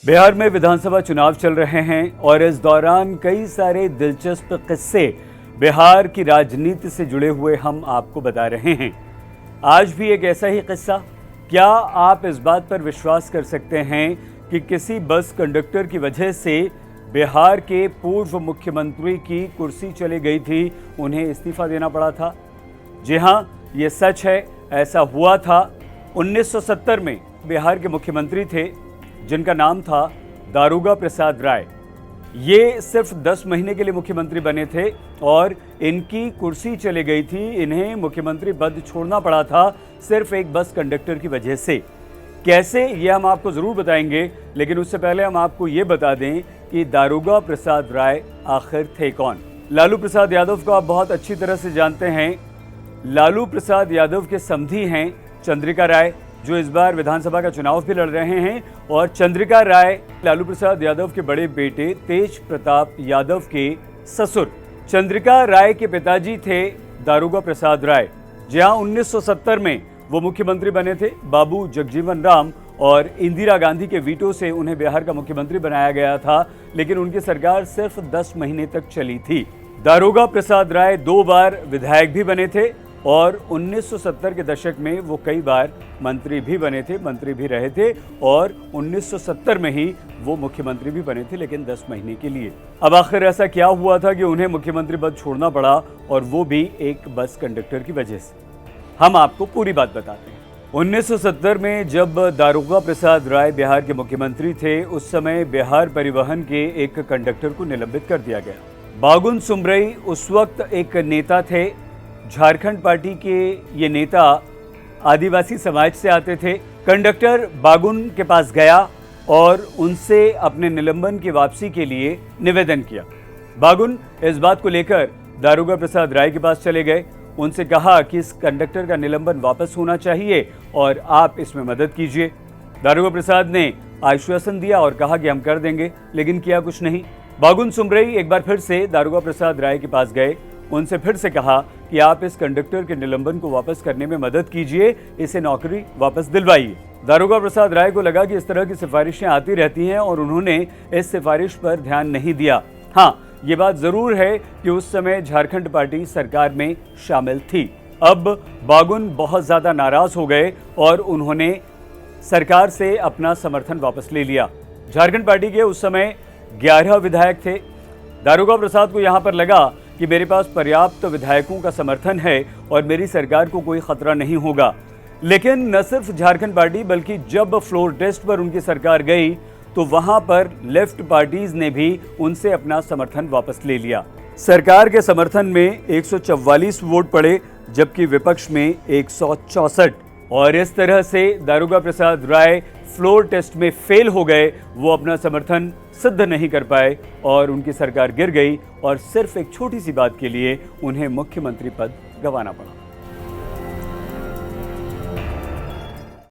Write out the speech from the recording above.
बिहार में विधानसभा चुनाव चल रहे हैं और इस दौरान कई सारे दिलचस्प किस्से बिहार की राजनीति से जुड़े हुए हम आपको बता रहे हैं। आज भी एक ऐसा ही किस्सा। क्या आप इस बात पर विश्वास कर सकते हैं कि किसी बस कंडक्टर की वजह से बिहार के पूर्व मुख्यमंत्री की कुर्सी चली गई थी, उन्हें इस्तीफा देना पड़ा था? जी हां, ये सच है, ऐसा हुआ था। 1970 में बिहार के मुख्यमंत्री थे जिनका नाम था दारोगा प्रसाद राय। ये सिर्फ 10 महीने के लिए मुख्यमंत्री बने थे और इनकी कुर्सी चली गई थी। इन्हें मुख्यमंत्री पद छोड़ना पड़ा था सिर्फ एक बस कंडक्टर की वजह से। कैसे, ये हम आपको ज़रूर बताएंगे, लेकिन उससे पहले हम आपको ये बता दें कि दारोगा प्रसाद राय आखिर थे कौन। लालू प्रसाद यादव को आप बहुत अच्छी तरह से जानते हैं। लालू प्रसाद यादव के समधी हैं चंद्रिका राय, जो इस बार विधानसभा का चुनाव भी लड़ रहे हैं। और चंद्रिका राय लालू प्रसाद यादव के बड़े बेटे तेज प्रताप यादव के ससुर। चंद्रिका राय के पिताजी थे दारोगा प्रसाद राय। जहां 1970 में वो मुख्यमंत्री बने थे। बाबू जगजीवन राम और इंदिरा गांधी के वीटो से उन्हें बिहार का मुख्यमंत्री बनाया गया था, लेकिन उनकी सरकार सिर्फ 10 महीने तक चली थी। दारोगा प्रसाद राय 2 बार विधायक भी बने थे और 1970 के दशक में वो कई बार मंत्री भी बने थे, मंत्री भी रहे थे और 1970 में ही वो मुख्यमंत्री भी बने थे, लेकिन 10 महीने के लिए। अब आखिर ऐसा क्या हुआ था कि उन्हें मुख्यमंत्री पद छोड़ना पड़ा, और वो भी एक बस कंडक्टर की वजह से? हम आपको पूरी बात बताते हैं। 1970 में जब दारोगा प्रसाद राय बिहार के मुख्यमंत्री थे, उस समय बिहार परिवहन के एक कंडक्टर को निलंबित कर दिया गया। बागुन सुमरई उस वक्त एक नेता थे। झारखंड पार्टी के ये नेता आदिवासी समाज से आते थे। कंडक्टर बागुन के पास गया और उनसे अपने निलंबन की वापसी के लिए निवेदन किया। बागुन इस बात को लेकर दारोगा प्रसाद राय के पास चले गए। उनसे कहा कि इस कंडक्टर का निलंबन वापस होना चाहिए और आप इसमें मदद कीजिए। दारोगा प्रसाद ने आश्वासन दिया और कहा कि हम कर देंगे, लेकिन किया कुछ नहीं। बागुन सुमरई एक बार फिर से दारोगा प्रसाद राय के पास गए। उनसे फिर से कहा कि आप इस कंडक्टर के निलंबन को वापस करने में मदद कीजिए, इसे नौकरी वापस दिलवाइए। दारोगा प्रसाद राय को लगा कि इस तरह की सिफारिशें आती रहती हैं और उन्होंने इस सिफारिश पर ध्यान नहीं दिया। हाँ, ये बात जरूर है कि उस समय झारखंड पार्टी सरकार में शामिल थी। अब बागुन बहुत ज्यादा नाराज हो गए और उन्होंने सरकार से अपना समर्थन वापस ले लिया। झारखंड पार्टी के उस समय 11 विधायक थे। दारोगा प्रसाद को यहां पर लगा कि मेरे पास पर्याप्त विधायकों का समर्थन है और मेरी सरकार को कोई खतरा नहीं होगा। लेकिन न सिर्फ झारखंड पार्टी, बल्कि जब फ्लोर टेस्ट पर उनकी सरकार गई तो वहां पर लेफ्ट पार्टीज ने भी उनसे अपना समर्थन वापस ले लिया। सरकार के समर्थन में 144 वोट पड़े, जबकि विपक्ष में 164। और इस तरह से दारोगा प्रसाद राय फ्लोर टेस्ट में फेल हो गए। वो अपना समर्थन सिद्ध नहीं कर पाए और उनकी सरकार गिर गई और सिर्फ एक छोटी सी बात के लिए उन्हें मुख्यमंत्री पद गंवाना पड़ा।